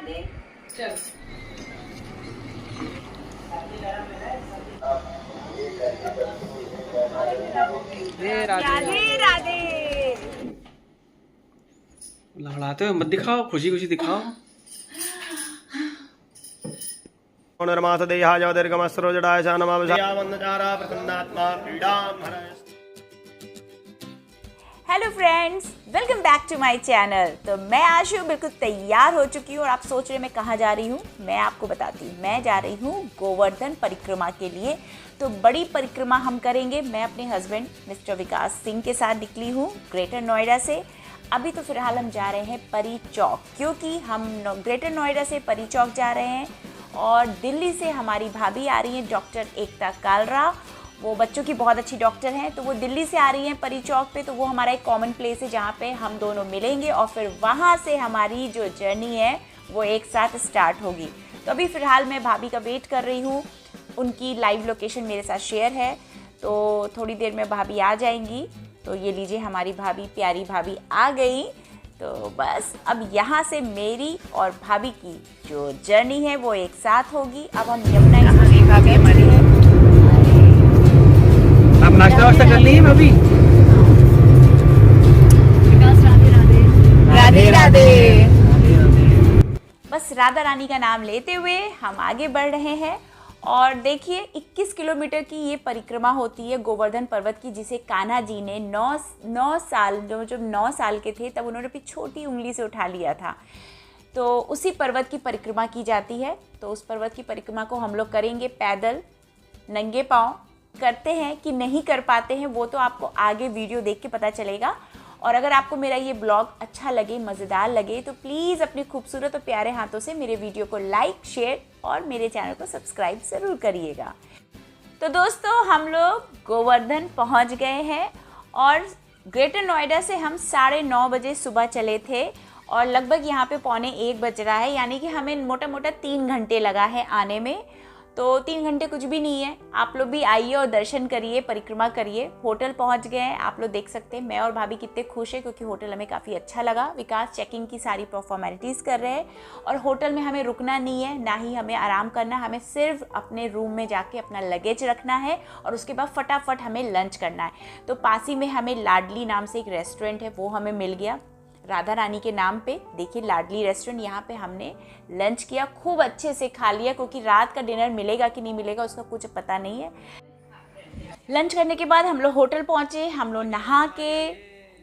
चल। राधे राधे। लड़ाते हुए मत दिखाओ, खुशी खुशी दिखाओ। निर्मास देहा जो दीर्घमस्रो जडाय च नमः वंदचारा प्रसन्नात्मा पीड़ाम हरय। Hello friends, welcome back to my channel. तो मैं आशु बिल्कुल तैयार हो चुकी हूँ और आप सोच रहे मैं कहाँ जा रही हूँ। मैं आपको बताती हूँ, मैं जा रही हूँ गोवर्धन परिक्रमा के लिए। तो बड़ी परिक्रमा हम करेंगे। मैं अपने हस्बैंड मिस्टर विकास सिंह के साथ निकली हूँ ग्रेटर नोएडा से। अभी तो फिलहाल हम जा रहे हैं परी चौक, क्योंकि हम ग्रेटर नोएडा से परी चौक जा रहे हैं और दिल्ली से हमारी भाभी आ रही हैं डॉक्टर एकता कालरा। वो बच्चों की बहुत अच्छी डॉक्टर हैं, तो वो दिल्ली से आ रही हैं परी चौक पे। तो वो हमारा एक कॉमन प्लेस है जहाँ पे हम दोनों मिलेंगे और फिर वहाँ से हमारी जो जर्नी है वो एक साथ स्टार्ट होगी। तो अभी फ़िलहाल मैं भाभी का वेट कर रही हूँ। उनकी लाइव लोकेशन मेरे साथ शेयर है, तो थोड़ी देर में भाभी आ जाएंगी। तो ये लीजिए, हमारी भाभी, प्यारी भाभी आ गई। तो बस अब यहाँ से मेरी और भाभी की जो जर्नी है वो एक साथ होगी। अब हम यमुना भाभी हमारी है। आप नाश्ता वास्ता कर ली भाभी? राधे राधे। बस राधा रानी का नाम लेते हुए हम आगे बढ़ रहे हैं। और देखिए, 21 किलोमीटर की ये परिक्रमा होती है गोवर्धन पर्वत की, जिसे कान्हा जी ने 9 साल, जब 9 साल के थे तब उन्होंने अपनी छोटी उंगली से उठा लिया था। तो उसी पर्वत की परिक्रमा की जाती है। तो उस पर्वत की परिक्रमा को हम लोग करेंगे पैदल, नंगे पाँव। करते हैं कि नहीं कर पाते हैं वो तो आपको आगे वीडियो देख के पता चलेगा। और अगर आपको मेरा ये ब्लॉग अच्छा लगे, मज़ेदार लगे, तो प्लीज़ अपने खूबसूरत और प्यारे हाथों से मेरे वीडियो को लाइक, शेयर और मेरे चैनल को सब्सक्राइब ज़रूर करिएगा। तो दोस्तों, हम लोग गोवर्धन पहुंच गए हैं और ग्रेटर नोएडा से हम 9:30 बजे सुबह चले थे और लगभग यहाँ पे 1:45 बज रहा है, यानी कि हमें मोटा मोटा 3 घंटे लगा है आने में। तो 3 घंटे कुछ भी नहीं है। आप लोग भी आइए और दर्शन करिए, परिक्रमा करिए। होटल पहुंच गए हैं, आप लोग देख सकते हैं। मैं और भाभी कितने खुश हैं क्योंकि होटल हमें काफ़ी अच्छा लगा। विकास चेकिंग की सारी फॉर्मेलिटीज़ कर रहे हैं और होटल में हमें रुकना नहीं है, ना ही हमें आराम करना। हमें सिर्फ अपने रूम में जाके अपना लगेज रखना है और उसके बाद फटाफट हमें लंच करना है। तो पास ही में हमें लाडली नाम से एक रेस्टोरेंट है, वो हमें मिल गया राधा रानी के नाम पे। देखिए, लाडली रेस्टोरेंट। यहाँ पे हमने लंच किया, खूब अच्छे से खा लिया, क्योंकि रात का डिनर मिलेगा कि नहीं मिलेगा उसका कुछ पता नहीं है। लंच करने के बाद हम लोग होटल पहुँचे। हम लोग नहा के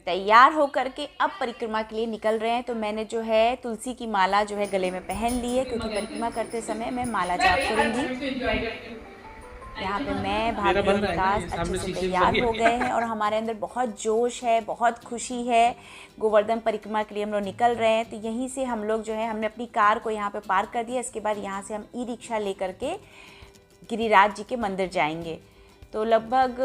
तैयार हो करके अब परिक्रमा के लिए निकल रहे हैं। तो मैंने जो है तुलसी की माला जो है गले में पहन ली है, क्योंकि परिक्रमा करते समय मैं माला जाप करूँगी। यहाँ पे मैं, भाभी और विकास अच्छे से तैयार हो गए हैं और हमारे अंदर बहुत जोश है, बहुत खुशी है। गोवर्धन परिक्रमा के लिए हम लोग निकल रहे हैं। तो यहीं से हम लोग जो है, हमने अपनी कार को यहाँ पे पार्क कर दिया। इसके बाद यहाँ से हम ई रिक्शा लेकर के गिरिराज जी के मंदिर जाएंगे। तो लगभग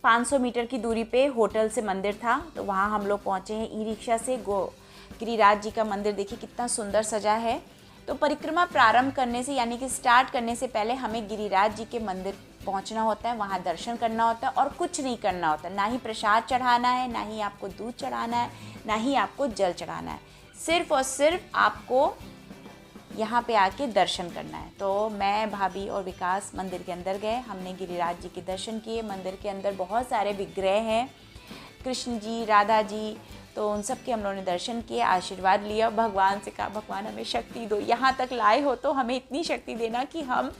500 मीटर की दूरी पे होटल से मंदिर था, तो वहाँ हम लोग पहुँचे हैं ई रिक्शा से। गिरिराज जी का मंदिर देखिए कितना सुंदर सजा है। तो परिक्रमा प्रारंभ करने से, यानी कि स्टार्ट करने से पहले हमें गिरिराज जी के मंदिर पहुंचना होता है, वहां दर्शन करना होता है और कुछ नहीं करना होता। ना ही प्रसाद चढ़ाना है, ना ही आपको दूध चढ़ाना है, ना ही आपको जल चढ़ाना है। सिर्फ और सिर्फ आपको यहाँ पे आके दर्शन करना है। तो मैं, भाभी और विकास मंदिर के अंदर गए। हमने गिरिराज जी के दर्शन किए। मंदिर के अंदर बहुत सारे विग्रह हैं, कृष्ण जी, राधा जी। तो उन सब के हम लोगों ने दर्शन किए, आशीर्वाद लिया, भगवान से कहा भगवान हमें शक्ति दो, यहाँ तक लाए हो तो हमें इतनी शक्ति देना कि हम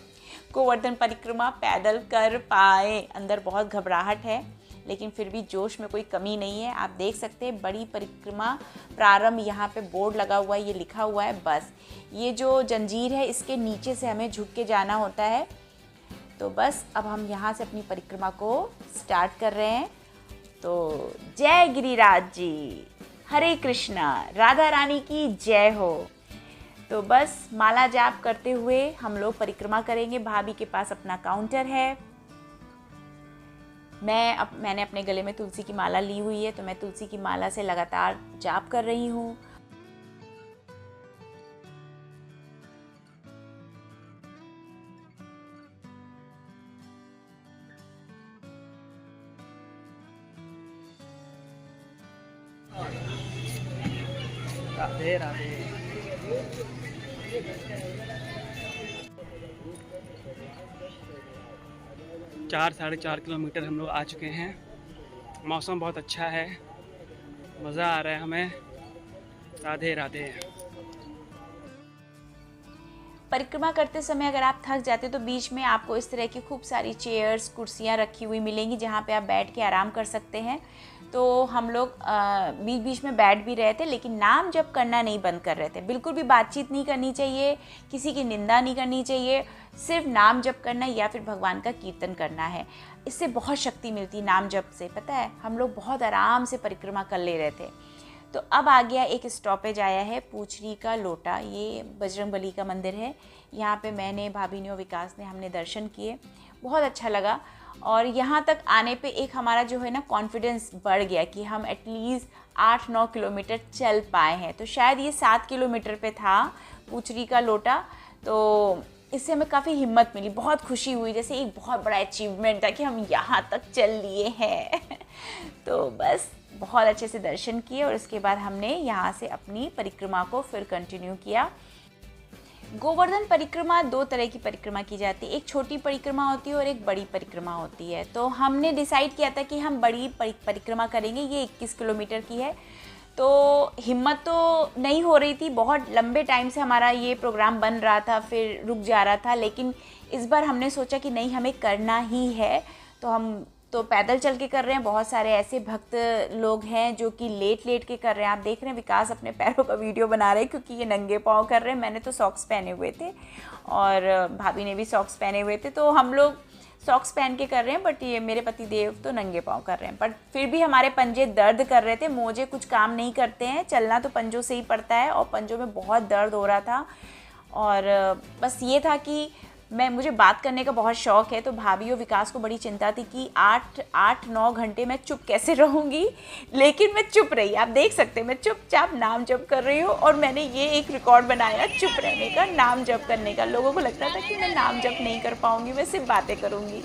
गोवर्धन परिक्रमा पैदल कर पाए। अंदर बहुत घबराहट है, लेकिन फिर भी जोश में कोई कमी नहीं है। आप देख सकते हैं बड़ी परिक्रमा प्रारंभ, यहाँ पे बोर्ड लगा हुआ है, ये लिखा हुआ है। बस ये जो जंजीर है इसके नीचे से हमें झुक के जाना होता है। तो बस अब हम यहाँ से अपनी परिक्रमा को स्टार्ट कर रहे हैं। तो जय गिरिराज जी, हरे कृष्णा, राधा रानी की जय हो। तो बस माला जाप करते हुए हम लोग परिक्रमा करेंगे। भाभी के पास अपना काउंटर है। मैंने अपने गले में तुलसी की माला ली हुई है, तो मैं तुलसी की माला से लगातार जाप कर रही हूँ। राधे राधे। चार 4.5 किलोमीटर हम लोग आ चुके हैं। मौसम बहुत अच्छा है, मज़ा आ रहा है हमें। राधे राधे। परिक्रमा करते समय अगर आप थक जाते तो बीच में आपको इस तरह की खूब सारी चेयर्स, कुर्सियाँ रखी हुई मिलेंगी जहाँ पे आप बैठ के आराम कर सकते हैं। तो हम लोग बीच बीच में बैठ भी रहे थे, लेकिन नाम जप करना नहीं बंद कर रहे थे। बिल्कुल भी बातचीत नहीं करनी चाहिए, किसी की निंदा नहीं करनी चाहिए, सिर्फ नाम जप करना या फिर भगवान का कीर्तन करना है। इससे बहुत शक्ति मिलती है नाम जप से। पता है, हम लोग बहुत आराम से परिक्रमा कर ले रहे थे। तो अब आ गया एक स्टॉपेज आया है, पूछरी का लोटा। ये बजरंगबली का मंदिर है। यहाँ पे मैंने, भाभी ने और विकास ने, हमने दर्शन किए, बहुत अच्छा लगा। और यहाँ तक आने पे एक हमारा जो है ना कॉन्फिडेंस बढ़ गया कि हम एटलीस्ट 8-9 किलोमीटर चल पाए हैं। तो शायद ये 7 किलोमीटर पे था पूछरी का लोटा। तो इससे हमें काफ़ी हिम्मत मिली, बहुत खुशी हुई, जैसे एक बहुत बड़ा अचीवमेंट था कि हम यहाँ तक चल लिए हैं। तो बस बहुत अच्छे से दर्शन किए और इसके बाद हमने यहाँ से अपनी परिक्रमा को फिर कंटिन्यू किया। गोवर्धन परिक्रमा 2 तरह की परिक्रमा की जाती है, एक छोटी परिक्रमा होती है और एक बड़ी परिक्रमा होती है। तो हमने डिसाइड किया था कि हम बड़ी परिक्रमा करेंगे। ये 21 किलोमीटर की है। तो हिम्मत तो नहीं हो रही थी, बहुत लंबे टाइम से हमारा ये प्रोग्राम बन रहा था, फिर रुक जा रहा था, लेकिन इस बार हमने सोचा कि नहीं, हमें करना ही है। तो हम तो पैदल चल के कर रहे हैं। बहुत सारे ऐसे भक्त लोग हैं जो कि लेट के कर रहे हैं। आप देख रहे हैं विकास अपने पैरों का वीडियो बना रहे हैं क्योंकि ये नंगे पाँव कर रहे हैं। मैंने तो सॉक्स पहने हुए थे और भाभी ने भी सॉक्स पहने हुए थे। तो हम लोग सॉक्स पहन के कर रहे हैं, बट ये मेरे पति देव तो नंगे पाँव कर रहे हैं। पर फिर भी हमारे पंजे दर्द कर रहे थे। मोजे कुछ काम नहीं करते हैं, चलना तो पंजों से ही पड़ता है, और पंजों में बहुत दर्द हो रहा था। और बस ये था कि मुझे बात करने का बहुत शौक़ है। तो भाभी और विकास को बड़ी चिंता थी कि 8-9 घंटे मैं चुप कैसे रहूँगी, लेकिन मैं चुप रही। आप देख सकते हैं मैं चुपचाप नाम जप कर रही हूँ। और मैंने ये एक रिकॉर्ड बनाया चुप रहने का, नाम जप करने का। लोगों को लगता था कि मैं नाम जप नहीं कर पाऊँगी, मैं सिर्फ बातें करूँगी।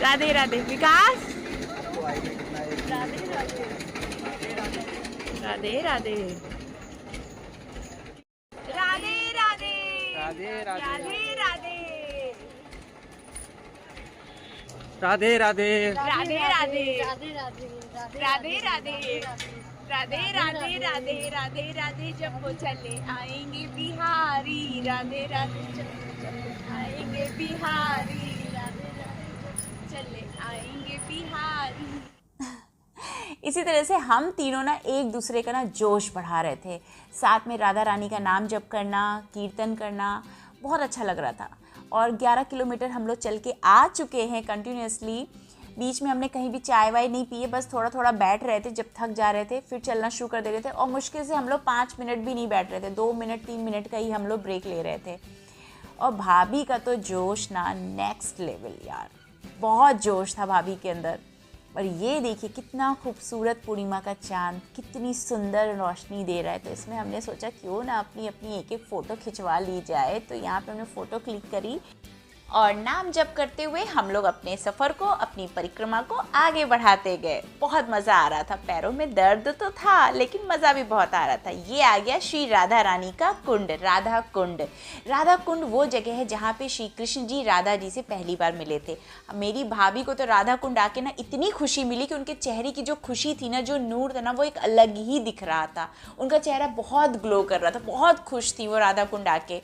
राधे राधे विकास, राधे राधे, राधे राधे राधे, राधे राधे, राधे राधे, राधे राधे, राधे राधे, राधे राधे, राधे राधे, राधे जब वो चले आएंगे बिहारी, राधे राधे जब वो चले आएंगे बिहारी, राधे राधे चले आएंगे बिहारी। इसी तरह से हम तीनों ना एक दूसरे का ना जोश बढ़ा रहे थे। साथ में राधा रानी का नाम जप करना, कीर्तन करना, बहुत अच्छा लग रहा था। और 11 किलोमीटर हम लोग चल के आ चुके हैं कंटिन्यूसली। बीच में हमने कहीं भी चाय वाय नहीं पी है, बस थोड़ा थोड़ा बैठ रहे थे जब थक जा रहे थे, फिर चलना शुरू कर दे रहे थे। और मुश्किल से हम लोग 5 मिनट भी नहीं बैठ रहे थे, 2 मिनट 3 मिनट का ही हम लोग ब्रेक ले रहे थे। और भाभी का तो जोश ना नेक्स्ट लेवल यार, बहुत जोश था भाभी के अंदर। और ये देखिए कितना खूबसूरत पूर्णिमा का चांद, कितनी सुंदर रोशनी दे रहा है। तो इसमें हमने सोचा क्यों ना अपनी एक फ़ोटो खिंचवा ली जाए। तो यहाँ पे हमने फ़ोटो क्लिक करी और नाम जप करते हुए हम लोग अपने सफ़र को, अपनी परिक्रमा को आगे बढ़ाते गए। बहुत मज़ा आ रहा था, पैरों में दर्द तो था लेकिन मज़ा भी बहुत आ रहा था। ये आ गया श्री राधा रानी का कुंड, राधा कुंड। राधा कुंड वो जगह है जहाँ पे श्री कृष्ण जी राधा जी से पहली बार मिले थे। मेरी भाभी को तो राधा कुंड आके ना इतनी खुशी मिली कि उनके चेहरे की जो खुशी थी ना, जो नूर था ना, वो एक अलग ही दिख रहा था। उनका चेहरा बहुत ग्लो कर रहा था, बहुत खुश थी वो राधा कुंड आके।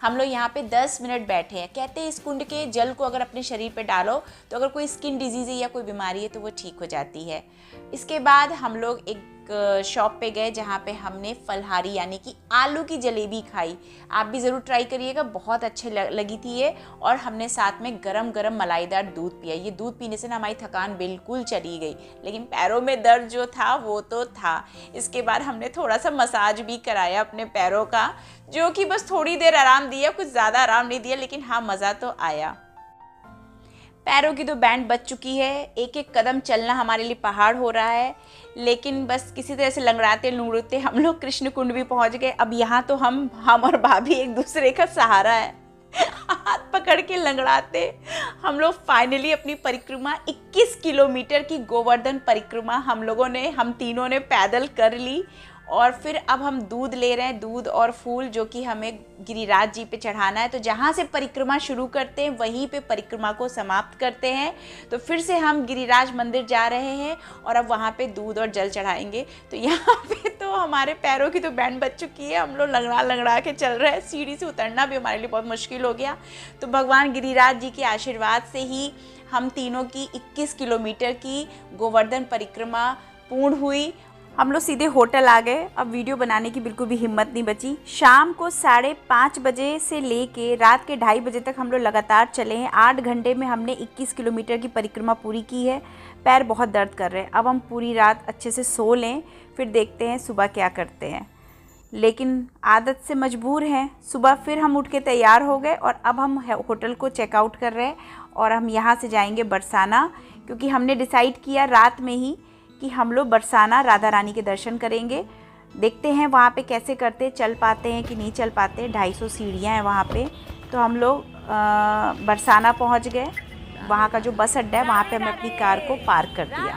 हम लोग यहाँ पे 10 मिनट बैठे हैं। कहते हैं इस कुंड के जल को अगर अपने शरीर पे डालो तो अगर कोई स्किन डिजीज़ है या कोई बीमारी है तो वो ठीक हो जाती है। इसके बाद हम लोग एक शॉप पे गए जहाँ पे हमने फलहारी यानी कि आलू की जलेबी खाई। आप भी ज़रूर ट्राई करिएगा, बहुत अच्छे लगी थी ये। और हमने साथ में गरम गरम मलाईदार दूध पिया। ये दूध पीने से ना हमारी थकान बिल्कुल चली गई, लेकिन पैरों में दर्द जो था वो तो था। इसके बाद हमने थोड़ा सा मसाज भी कराया अपने पैरों का, जो कि बस थोड़ी देर आराम दिया, कुछ ज़्यादा आराम नहीं दिया, लेकिन हाँ मज़ा तो आया। पैरों की तो बैंड बज चुकी है, एक एक कदम चलना हमारे लिए पहाड़ हो रहा है, लेकिन बस किसी तरह से लंगड़ाते लुंगड़ते हम लोग कृष्ण कुंड भी पहुंच गए। अब यहाँ तो हम और भाभी एक दूसरे का सहारा है, हाथ पकड़ के लंगड़ाते हम लोग फाइनली अपनी परिक्रमा 21 किलोमीटर की गोवर्धन परिक्रमा हम तीनों ने पैदल कर ली। और फिर अब हम दूध ले रहे हैं, दूध और फूल, जो कि हमें गिरिराज जी पे चढ़ाना है। तो जहाँ से परिक्रमा शुरू करते हैं वहीं पे परिक्रमा को समाप्त करते हैं। तो फिर से हम गिरिराज मंदिर जा रहे हैं और अब वहाँ पे दूध और जल चढ़ाएंगे। तो यहाँ पे तो हमारे पैरों की तो बैंड बज चुकी है, हम लोग लंगड़ा लंगड़ा के चल रहे हैं, सीढ़ी से उतरना भी हमारे लिए बहुत मुश्किल हो गया। तो भगवान गिरिराज जी के आशीर्वाद से ही हम तीनों की 21 किलोमीटर की गोवर्धन परिक्रमा पूर्ण हुई। हम लोग सीधे होटल आ गए। अब वीडियो बनाने की बिल्कुल भी हिम्मत नहीं बची। शाम को 5:30 बजे से लेके रात के 2:30 बजे तक हम लोग लगातार चले हैं। 8 घंटे में हमने 21 किलोमीटर की परिक्रमा पूरी की है। पैर बहुत दर्द कर रहे हैं। अब हम पूरी रात अच्छे से सो लें, फिर देखते हैं सुबह क्या करते हैं। लेकिन आदत से मजबूर हैं। सुबह फिर हम उठ के तैयार हो गए और अब हम होटल को चेकआउट कर रहे हैं और हम यहाँ से जाएंगे बरसाना, क्योंकि हमने डिसाइड किया रात में ही कि हम लोग बरसाना राधा रानी के दर्शन करेंगे। देखते हैं वहाँ पे कैसे करते, चल पाते हैं कि नहीं चल पाते। 250 सीढ़ियाँ हैं वहाँ पे। तो हम लोग बरसाना पहुँच गए। वहाँ का जो बस अड्डा है वहाँ पे हमने अपनी कार को पार्क कर दिया।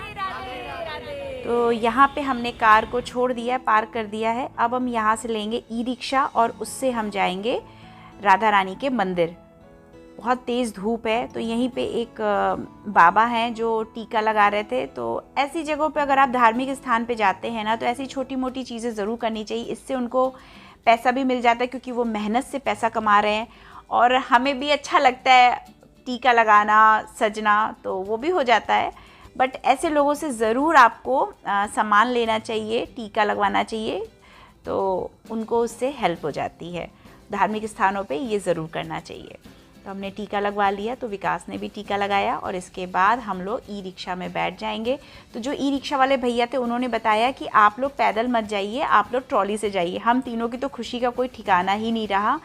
तो यहाँ पे हमने कार को छोड़ दिया, पार्क कर दिया है। अब हम यहाँ से लेंगे ई-रिक्शा और उससे हम जाएंगे राधा रानी के मंदिर। बहुत तेज़ धूप है। तो यहीं पे एक बाबा हैं जो टीका लगा रहे थे। तो ऐसी जगहों पे अगर आप धार्मिक स्थान पे जाते हैं ना, तो ऐसी छोटी मोटी चीज़ें ज़रूर करनी चाहिए। इससे उनको पैसा भी मिल जाता है, क्योंकि वो मेहनत से पैसा कमा रहे हैं और हमें भी अच्छा लगता है टीका लगाना, सजना, तो वो भी हो जाता है। बट ऐसे लोगों से ज़रूर आपको सामान लेना चाहिए, टीका लगवाना चाहिए, तो उनको उससे हेल्प हो जाती है। धार्मिक स्थानों पे ये ज़रूर करना चाहिए। तो हमने टीका लगवा लिया, तो विकास ने भी टीका लगाया और इसके बाद हम लोग ई-रिक्शा में बैठ जाएंगे। तो जो ई-रिक्शा वाले भैया थे उन्होंने बताया कि आप लोग पैदल मत जाइए, आप लोग ट्रॉली से जाइए। हम तीनों की तो खुशी का कोई ठिकाना ही नहीं रहा।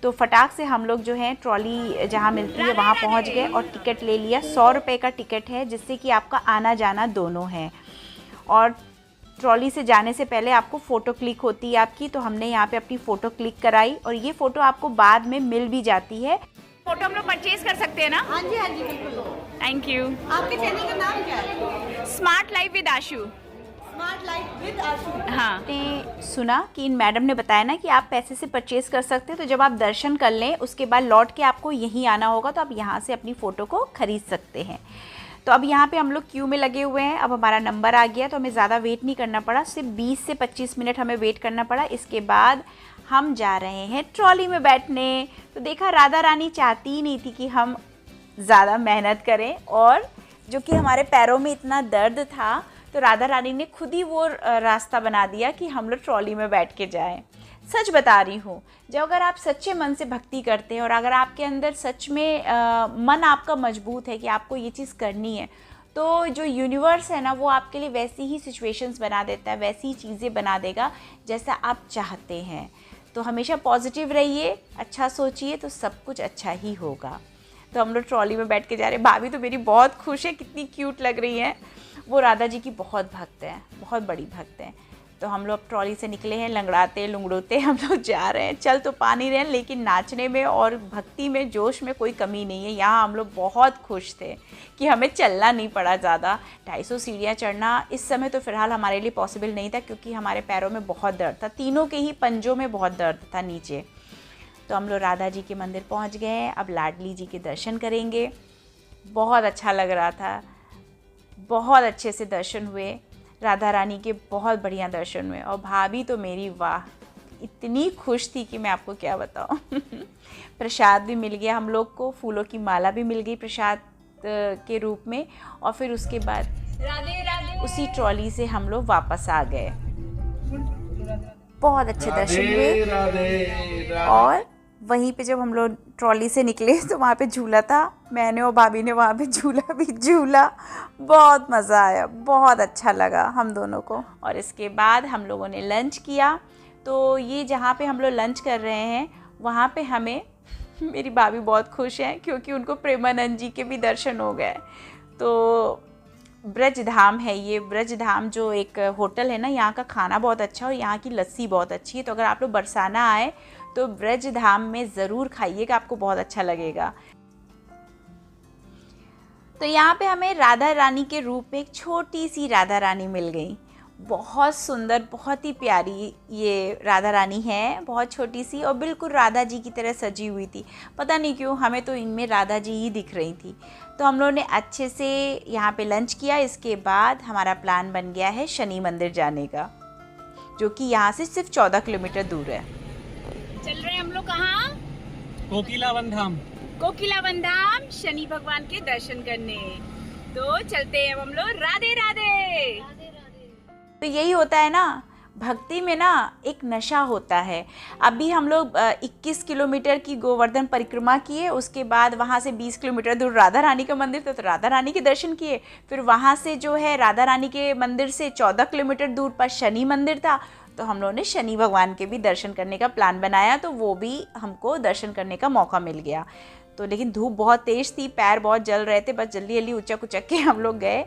तो फटाक से हम लोग जो है ट्रॉली जहाँ मिलती है वहाँ पहुँच गए और टिकट ले लिया। 100 रुपये का टिकट है, जिससे कि आपका आना जाना दोनों है। और ट्रॉली से जाने से पहले आपको फ़ोटो क्लिक होती है आपकी। तो हमने यहाँ पे अपनी फ़ोटो क्लिक कराई और ये फ़ोटो आपको बाद में मिल भी जाती है। फ़ोटो हम लोग परचेज कर सकते हैं ना? हाँ जी बिल्कुल। Thank you. आपके चैनल का नाम क्या है? Smart life with Ashu. Smart life with Ashu. हाँ, ने सुना कि इन मैडम ने बताया ना कि आप पैसे से परचेज़ कर सकते हैं। तो जब आप दर्शन कर लें उसके बाद लौट के आपको यहीं आना होगा, तो आप यहाँ से अपनी फ़ोटो को ख़रीद सकते हैं। तो अब यहाँ पे हम लोग क्यू में लगे हुए हैं। अब हमारा नंबर आ गया, तो हमें ज़्यादा वेट नहीं करना पड़ा, सिर्फ 20 से 25 मिनट हमें वेट करना पड़ा। इसके बाद हम जा रहे हैं ट्रॉली में बैठने। तो देखा, राधा रानी चाहती ही नहीं थी कि हम ज़्यादा मेहनत करें, और जो कि हमारे पैरों में इतना दर्द था, तो राधा रानी ने खुद ही वो रास्ता बना दिया कि हम लोग ट्रॉली में बैठ के जाएं। सच बता रही हूँ, जब अगर आप सच्चे मन से भक्ति करते हैं और अगर आपके अंदर सच में मन आपका मजबूत है कि आपको ये चीज़ करनी है, तो जो यूनिवर्स है ना, वो आपके लिए वैसी ही सिचुएशंस बना देता है, वैसी ही चीज़ें बना देगा जैसा आप चाहते हैं। तो हमेशा पॉजिटिव रहिए, अच्छा सोचिए, तो सब कुछ अच्छा ही होगा। तो हम लोग ट्रॉली में बैठ के जा रहे हैं। भाभी तो मेरी बहुत खुश है, कितनी क्यूट लग रही हैं। वो राधा जी की बहुत भक्त हैं, बहुत बड़ी भक्त हैं। तो हम लोग ट्रॉली से निकले हैं, लंगड़ाते लुंगड़ोते हम लोग जा रहे हैं। चल तो पा नहीं रहे हैं, लेकिन नाचने में और भक्ति में, जोश में कोई कमी नहीं है। यहाँ हम लोग बहुत खुश थे कि हमें चलना नहीं पड़ा ज़्यादा। 250 सीढ़ियाँ चढ़ना इस समय तो फ़िलहाल हमारे लिए पॉसिबल नहीं था, क्योंकि हमारे पैरों में बहुत दर्द था, तीनों के ही पंजों में बहुत दर्द था नीचे। तो हम लोग राधा जी के मंदिर पहुँच गए हैं। अब लाडली जी के दर्शन करेंगे। बहुत अच्छा लग रहा था, बहुत अच्छे से दर्शन हुए। राधा रानी के बहुत बढ़िया दर्शन हुए। और भाभी तो मेरी वाह, इतनी खुश थी कि मैं आपको क्या बताऊं। प्रसाद भी मिल गया हम लोग को, फूलों की माला भी मिल गई प्रसाद के रूप में। और फिर उसके बाद उसी ट्रॉली से हम लोग वापस आ गए। बहुत अच्छे दर्शन हुए। और वहीं पे जब हम लोग ट्रॉली से निकले तो वहाँ पे झूला था। मैंने और भाभी ने वहाँ पे झूला भी झूला। बहुत मज़ा आया, बहुत अच्छा लगा हम दोनों को। और इसके बाद हम लोगों ने लंच किया। तो ये जहाँ पे हम लोग लंच कर रहे हैं, वहाँ पे हमें, मेरी भाभी बहुत खुश हैं क्योंकि उनको प्रेमानंद जी के भी दर्शन हो गए। तो ब्रज धाम है ये, ब्रज धाम जो एक होटल है ना, यहाँ का खाना बहुत अच्छा है और यहाँ की लस्सी बहुत अच्छी है। तो अगर आप लोग बरसाना आए तो ब्रज धाम में ज़रूर खाइएगा, आपको बहुत अच्छा लगेगा। तो यहाँ पे हमें राधा रानी के रूप में एक छोटी सी राधा रानी मिल गई। बहुत सुंदर, बहुत ही प्यारी ये राधा रानी है, बहुत छोटी सी और बिल्कुल राधा जी की तरह सजी हुई थी। पता नहीं क्यों हमें तो इनमें राधा जी ही दिख रही थी। तो हम लोगों ने अच्छे से यहाँ पे लंच किया। इसके बाद हमारा प्लान बन गया है शनि मंदिर जाने का, जो कि यहाँ से सिर्फ 14 किलोमीटर दूर है। चल रहे हैं हम लोग कहाँ? कोकिलावन धाम। कोकिलावन धाम शनि भगवान के दर्शन करने। तो चलते हैं हम लोग। राधे राधे। तो यही होता है ना, भक्ति में ना एक नशा होता है। अभी हम लोग 21 किलोमीटर की गोवर्धन परिक्रमा किए, उसके बाद वहाँ से 20 किलोमीटर दूर राधा रानी का मंदिर था, तो राधा रानी के दर्शन किए। फिर वहाँ से जो है राधा रानी के मंदिर से 14 किलोमीटर दूर पर शनि मंदिर था, तो हम लोगों ने शनि भगवान के भी दर्शन करने का प्लान बनाया, तो वो भी हमको दर्शन करने का मौका मिल गया। तो लेकिन धूप बहुत तेज़ थी, पैर बहुत जल रहे थे, बस जल्दी जल्दी उचक उचक के हम लोग गए।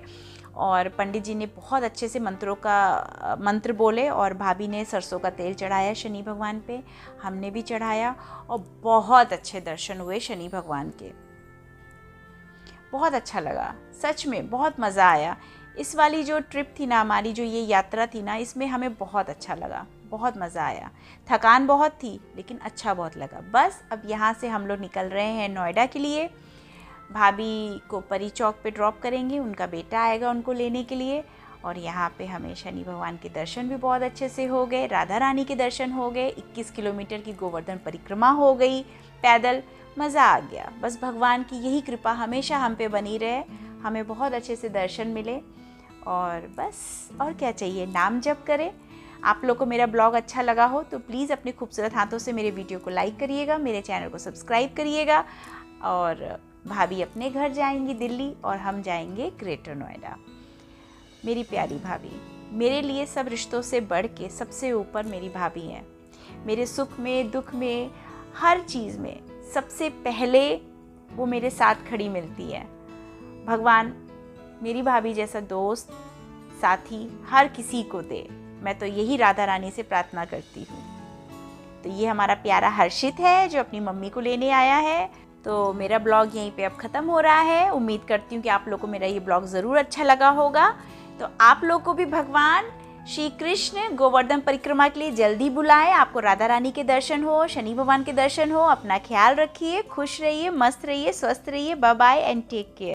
और पंडित जी ने बहुत अच्छे से मंत्र बोले और भाभी ने सरसों का तेल चढ़ाया शनि भगवान पे, हमने भी चढ़ाया और बहुत अच्छे दर्शन हुए शनि भगवान के। बहुत अच्छा लगा, सच में बहुत मज़ा आया। इस वाली जो ट्रिप थी ना हमारी, जो ये यात्रा थी ना, इसमें हमें बहुत अच्छा लगा, बहुत मज़ा आया। थकान बहुत थी लेकिन अच्छा बहुत लगा। बस अब यहाँ से हम लोग निकल रहे हैं नोएडा के लिए। भाभी को परी चौक पे ड्रॉप करेंगे, उनका बेटा आएगा उनको लेने के लिए। और यहाँ पे हमें शनि भगवान के दर्शन भी बहुत अच्छे से हो गए, राधा रानी के दर्शन हो गए, 21 किलोमीटर की गोवर्धन परिक्रमा हो गई पैदल। मज़ा आ गया। बस भगवान की यही कृपा हमेशा हम पे बनी रहे, हमें बहुत अच्छे से दर्शन मिले और बस और क्या चाहिए। नाम जप करें। आप लोग को मेरा ब्लॉग अच्छा लगा हो तो प्लीज़ अपने खूबसूरत हाथों से मेरे वीडियो को लाइक करिएगा, मेरे चैनल को सब्सक्राइब करिएगा। और भाभी अपने घर जाएंगी दिल्ली और हम जाएंगे ग्रेटर नोएडा। मेरी प्यारी भाभी, मेरे लिए सब रिश्तों से बढ़ के सबसे ऊपर मेरी भाभी हैं। मेरे सुख में, दुख में, हर चीज़ में सबसे पहले वो मेरे साथ खड़ी मिलती है। भगवान मेरी भाभी जैसा दोस्त, साथी हर किसी को दे, मैं तो यही राधा रानी से प्रार्थना करती हूँ। तो ये हमारा प्यारा हर्षित है जो अपनी मम्मी को लेने आया है। तो मेरा ब्लॉग यहीं पे अब ख़त्म हो रहा है। उम्मीद करती हूँ कि आप लोगों को मेरा ये ब्लॉग ज़रूर अच्छा लगा होगा। तो आप लोग को भी भगवान श्री कृष्ण गोवर्धन परिक्रमा के लिए जल्दी बुलाएं। आपको राधा रानी के दर्शन हो, शनि भगवान के दर्शन हो। अपना ख्याल रखिए, खुश रहिए, मस्त रहिए, स्वस्थ रहिए। Bye bye and take care.